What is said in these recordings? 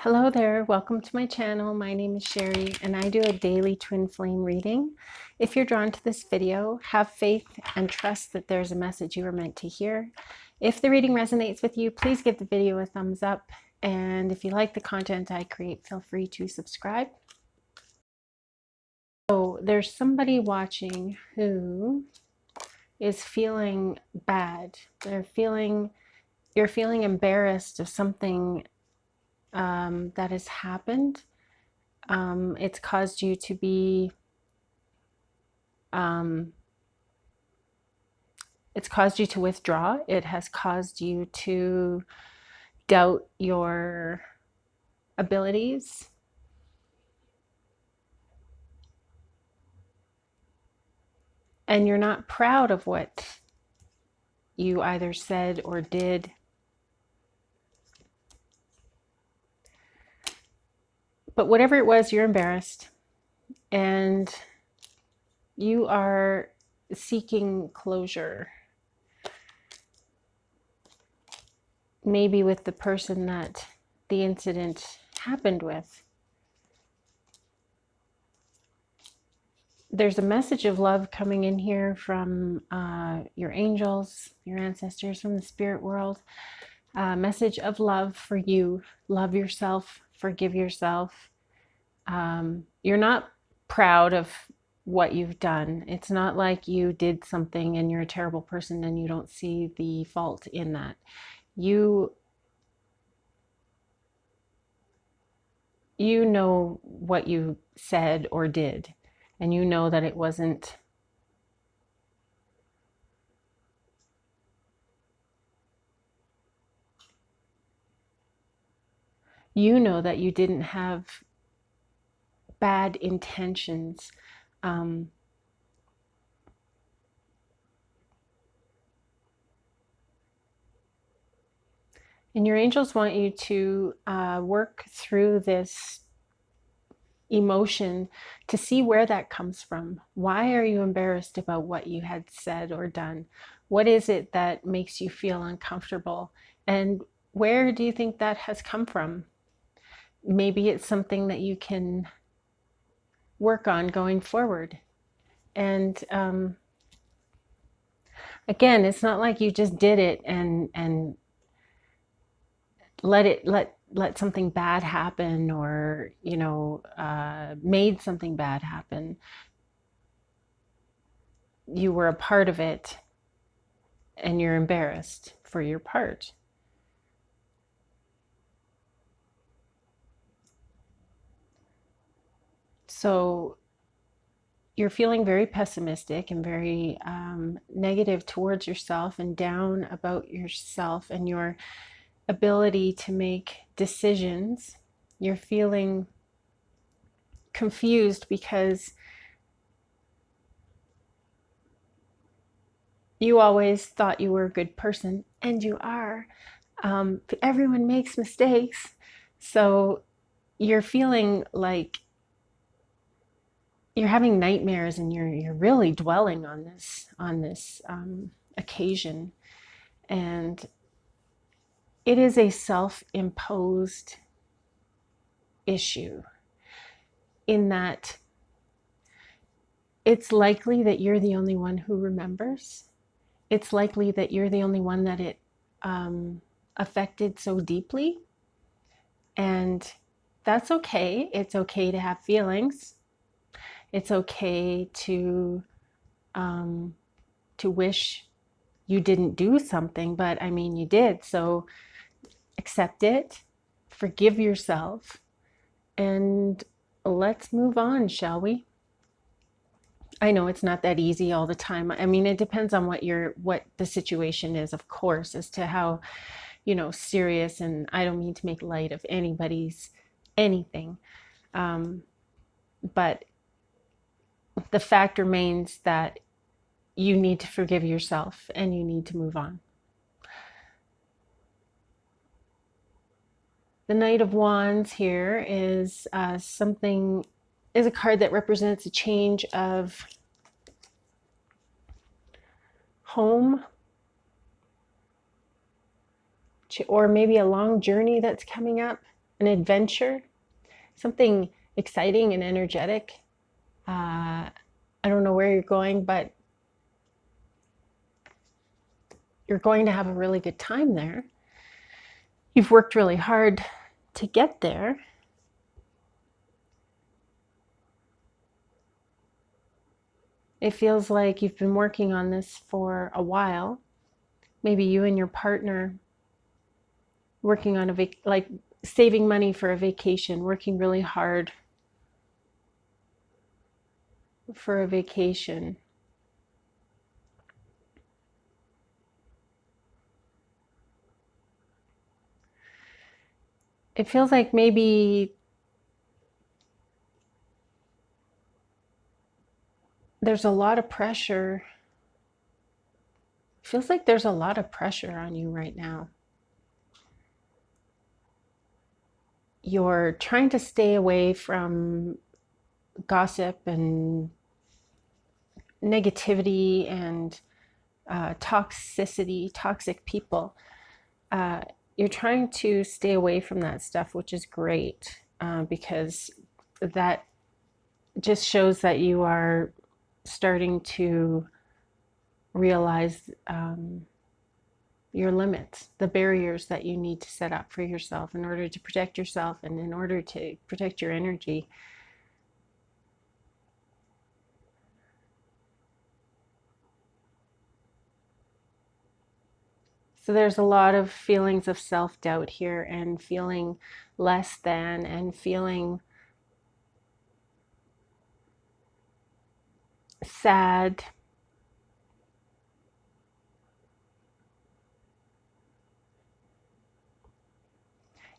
Hello there, welcome to my channel. My name is Sherry and I do a daily twin flame reading. If you're drawn to this video, have faith and trust that there's a message you are meant to hear. If the reading resonates with you, please give the video a thumbs up. And if you like the content I create, feel free to subscribe. So there's somebody watching who is feeling bad. You're feeling embarrassed of something that has happened. It's caused you to be it's caused you to withdraw. It has caused you to doubt your abilities. And you're not proud of what you either said or did. But whatever it was, you're embarrassed. And you are seeking closure. Maybe with the person that the incident happened with. There's a message of love coming in here from your angels, your ancestors from the spirit world. Message of love for you. Love yourself, forgive yourself. You're not proud of what you've done. It's not like you did something and you're a terrible person and you don't see the fault in that. You know what you said or did, and you know that it wasn't you know that you didn't have bad intentions. And your angels want you to work through this emotion to see where that comes from. Why are you embarrassed about what you had said or done? What is it that makes you feel uncomfortable? And where do you think that has come from? Maybe it's something that you can work on going forward. And again, it's not like you just did it and let something bad happen, or made something bad happen. You were a part of it and you're embarrassed for your part. So you're feeling very pessimistic and very negative towards yourself and down about yourself and your ability to make decisions. You're feeling confused because you always thought you were a good person, and you are. But everyone makes mistakes. So you're feeling like you're having nightmares, and you're really dwelling on this occasion. And it is a self-imposed issue, in that it's likely that you're the only one who remembers. It's likely that you're the only one that it affected so deeply. And that's okay. It's okay to have feelings. It's okay to wish you didn't do something, but I mean, you did. So accept it, forgive yourself, and let's move on, shall we? I know it's not that easy all the time. I mean, it depends on what the situation is, of course, as to how, serious, and I don't mean to make light of anybody's anything. But the fact remains that you need to forgive yourself and you need to move on. The Knight of Wands here is a card that represents a change of home, or maybe a long journey that's coming up. an adventure, something exciting and energetic. I don't know where you're going, but you're going to have a really good time there. You've worked really hard to get there. It feels like you've been working on this for a while. Maybe you and your partner working on like saving money for a vacation, working really hard for a vacation. It feels like maybe there's a lot of pressure. It feels like there's a lot of pressure on you right now. You're trying to stay away from gossip and negativity and toxicity, toxic people. You're trying to stay away from that stuff, which is great because that just shows that you are starting to realize your limits, the barriers that you need to set up for yourself in order to protect yourself and in order to protect your energy. So there's a lot of feelings of self-doubt here and feeling less than and feeling sad.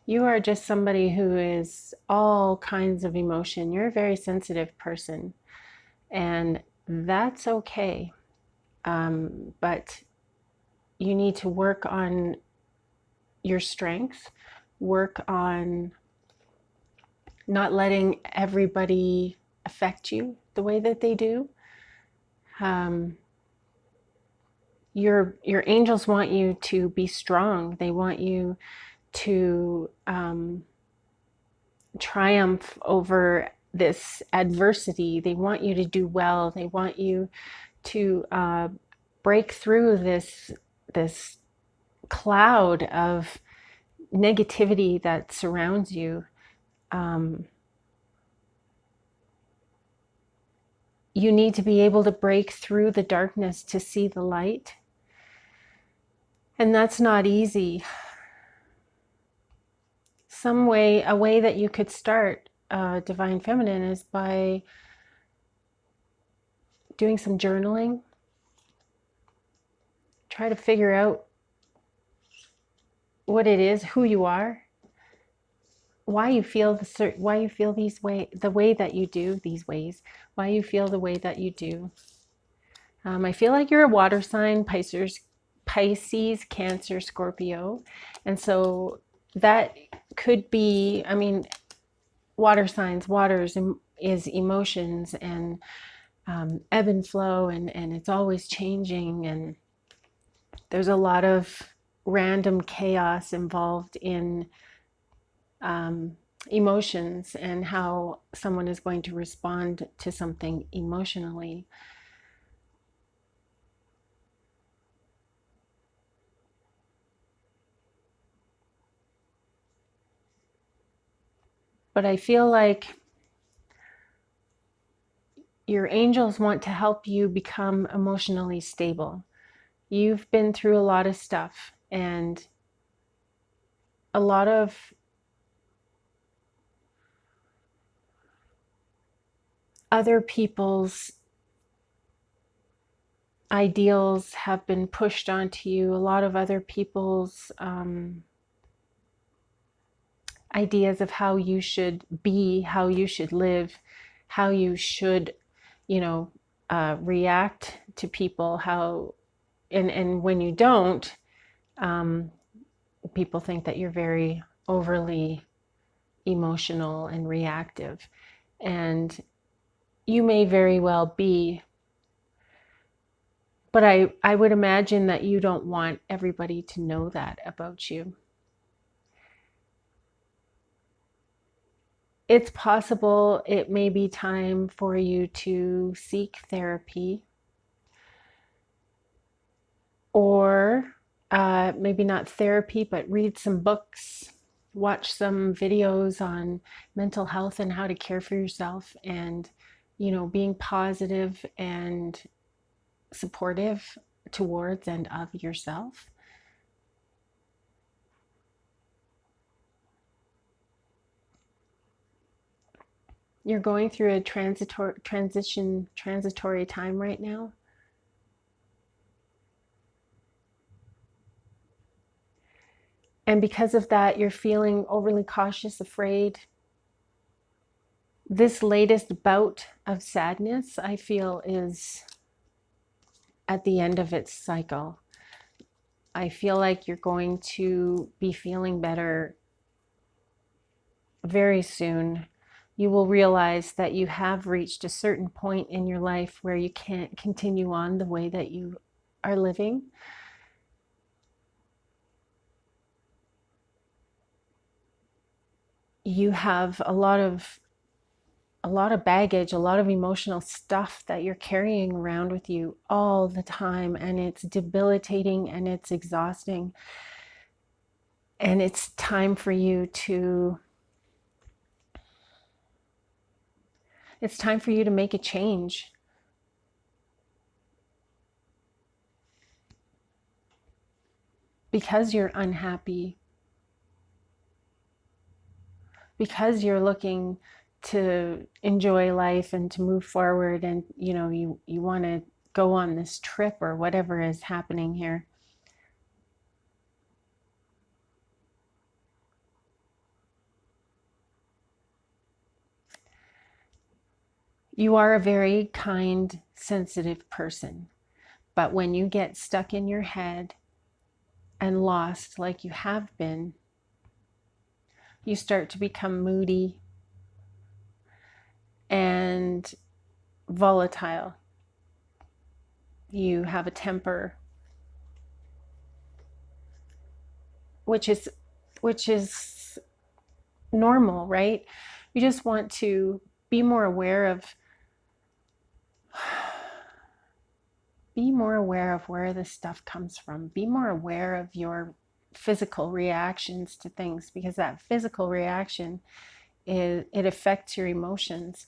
You are just somebody who is all kinds of emotion. You're a very sensitive person, and that's okay. But you need to work on your strength, work on not letting everybody affect you the way that they do. Your angels want you to be strong. They want you to triumph over this adversity. They want you to do well. They want you to break through this cloud of negativity that surrounds you. You need to be able to break through the darkness to see the light. And that's not easy. A way that you could start Divine Feminine is by doing some journaling. Try to figure out what it is, who you are, why you feel the way that you do these ways, why you feel the way that you do. I feel like you're a water sign, Pisces, Cancer, Scorpio, and so that could be, I mean, water signs, is emotions and ebb and flow, and it's always changing, and there's a lot of random chaos involved in emotions and how someone is going to respond to something emotionally. But I feel like your angels want to help you become emotionally stable. You've been through a lot of stuff, and a lot of other people's ideals have been pushed onto you. A lot of other people's ideas of how you should be, how you should live, how you should, react to people, and when you don't, people think that you're very overly emotional and reactive. And you may very well be, but I would imagine that you don't want everybody to know that about you. it's possible it may be time for you to seek therapy, or maybe not therapy, but read some books, watch some videos on mental health and how to care for yourself, and being positive and supportive towards and of yourself. You're going through a transitory time right now. And because of that, you're feeling overly cautious, afraid. This latest bout of sadness, I feel, is at the end of its cycle. I feel like you're going to be feeling better very soon. You will realize that you have reached a certain point in your life where you can't continue on the way that you are living. You have a lot of baggage, a lot of emotional stuff that you're carrying around with you all the time, and it's debilitating and it's exhausting. And it's time for you to make a change. Because you're unhappy, because you're looking to enjoy life and to move forward, and you want to go on this trip or whatever is happening here. You are a very kind, sensitive person, but when you get stuck in your head and lost like you have been, you start to become moody and volatile. You have a temper, which is normal, right? You just want to be more aware of where this stuff comes from. Be more aware of your physical reactions to things, because that physical reaction it affects your emotions.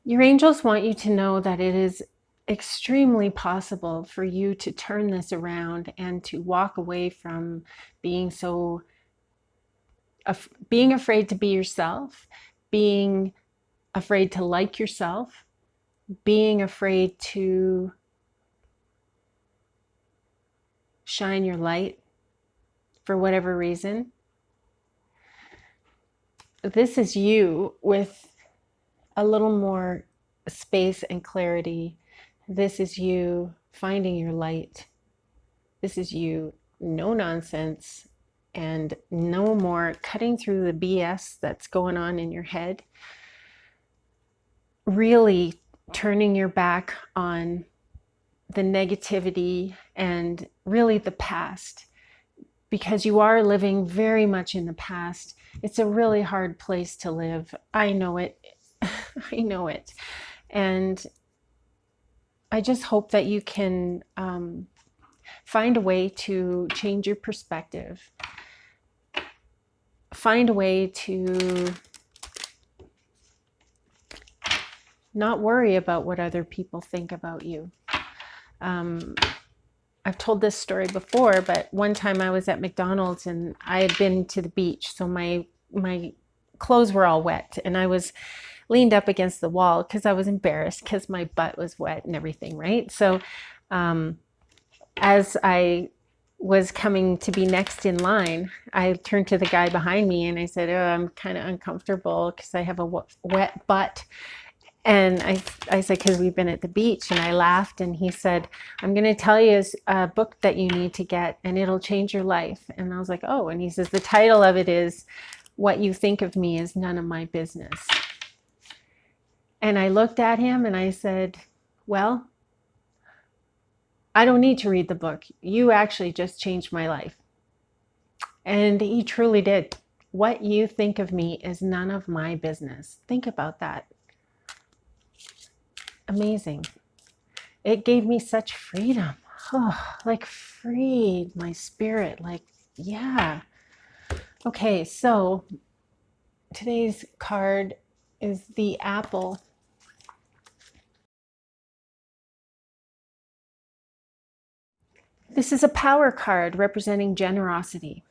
Your angels want you to know that it is extremely possible for you to turn this around and to walk away from being afraid to be yourself, being afraid to like yourself, being afraid to shine your light for whatever reason. This is you with a little more space and clarity. This is you finding your light. This is you, no nonsense, and no more cutting through the BS that's going on in your head. Really turning your back on the negativity and really the past, because you are living very much in the past. It's a really hard place to live. I know it. I know it. And I just hope that you can find a way to change your perspective. Find a way to not worry about what other people think about you. I've told this story before, but one time I was at McDonald's and I had been to the beach, so my clothes were all wet, and I was leaned up against the wall because I was embarrassed because my butt was wet and everything, right? So as I was coming to be next in line, I turned to the guy behind me and I said, "Oh, I'm kind of uncomfortable because I have a wet butt." And I said, because we've been at the beach, and I laughed, and he said, "I'm going to tell you a book that you need to get, and it'll change your life." And I was like, "Oh," and he says, "The title of it is What You Think of Me Is None of My Business." And I looked at him and I said, "Well, I don't need to read the book. You actually just changed my life." And he truly did. What you think of me is none of my business. Think about that. Amazing. It gave me such freedom. Oh, like freed my spirit. Like, yeah. Okay, so today's card is the apple. This is a power card representing generosity.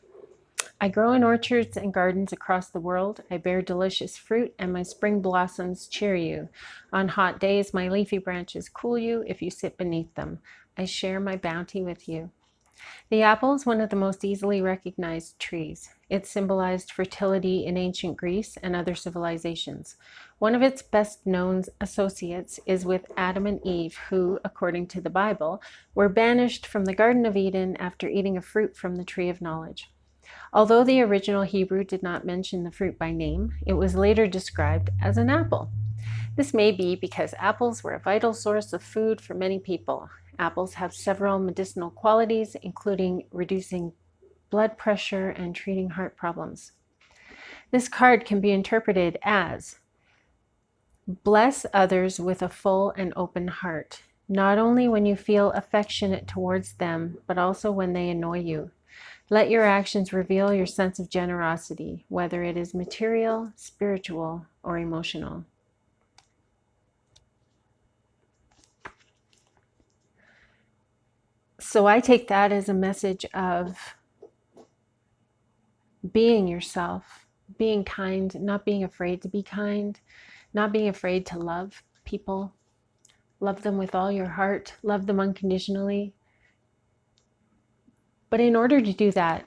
I grow in orchards and gardens across the world. I bear delicious fruit, and my spring blossoms cheer you. On hot days, my leafy branches cool you if you sit beneath them. I share my bounty with you. The apple is one of the most easily recognized trees. It symbolized fertility in ancient Greece and other civilizations. One of its best known associates is with Adam and Eve, who, according to the Bible, were banished from the Garden of Eden after eating a fruit from the tree of knowledge. Although the original Hebrew did not mention the fruit by name, it was later described as an apple. This may be because apples were a vital source of food for many people. Apples have several medicinal qualities, including reducing blood pressure and treating heart problems. This card can be interpreted as, bless others with a full and open heart, not only when you feel affectionate towards them, but also when they annoy you. Let your actions reveal your sense of generosity, whether it is material, spiritual, or emotional. So I take that as a message of being yourself, being kind, not being afraid to be kind, not being afraid to love people, love them with all your heart, love them unconditionally. But in order to do that,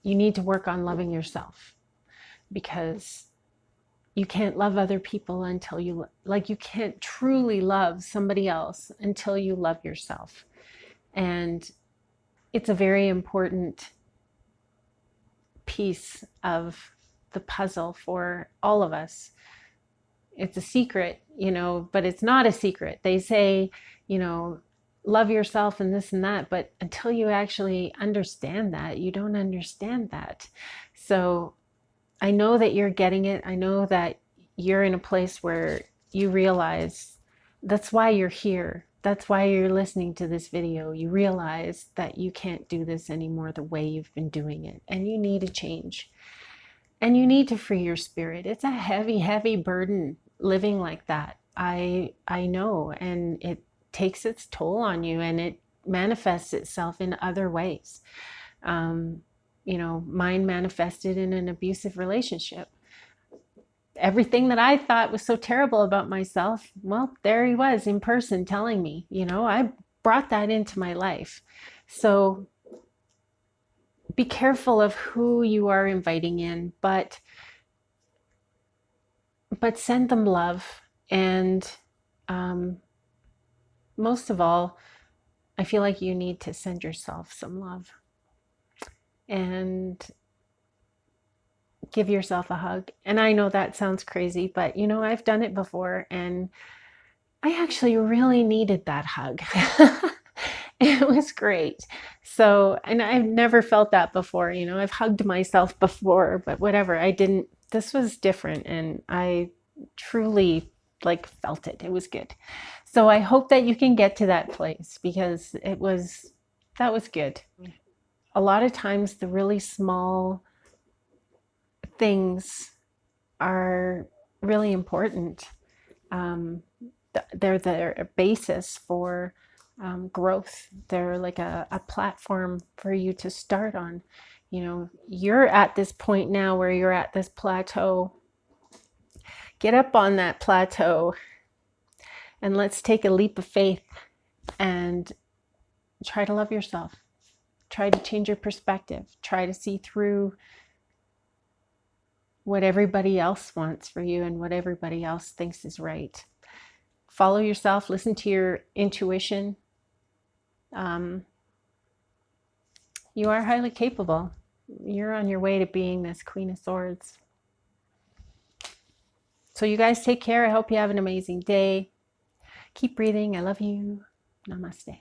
you need to work on loving yourself, because you can't love other people until you can't truly love somebody else until you love yourself. And it's a very important piece of the puzzle for all of us. It's a secret, but it's not a secret. They say, love yourself and this and that, but until you actually understand that, you don't understand that. So I know that you're getting it. I know that you're in a place where you realize that's why you're here. That's why you're listening to this video. You realize that you can't do this anymore the way you've been doing it, and you need a change. And you need to free your spirit. It's a heavy, heavy burden living like that. I know, and it takes its toll on you, and it manifests itself in other ways. Mine manifested in an abusive relationship. Everything that I thought was so terrible about myself, well, there he was in person telling me, I brought that into my life. So be careful of who you are inviting in, but send them love. And most of all, I feel like you need to send yourself some love and give yourself a hug. And I know that sounds crazy, but I've done it before, and I actually really needed that hug. It was great. So, and I've never felt that before. I've hugged myself before, but whatever. I didn't. This was different, and I truly felt it. It was good. So I hope that you can get to that place, because that was good. A lot of times the really small things are really important. They're the basis for growth. They're like a platform for you to start on. You're at this point now where you're at this plateau. Get up on that plateau and let's take a leap of faith and try to love yourself. Try to change your perspective. Try to see through what everybody else wants for you and what everybody else thinks is right. Follow yourself. Listen to your intuition. You are highly capable. You're on your way to being this Queen of Swords. So you guys take care. I hope you have an amazing day. Keep breathing. I love you. Namaste.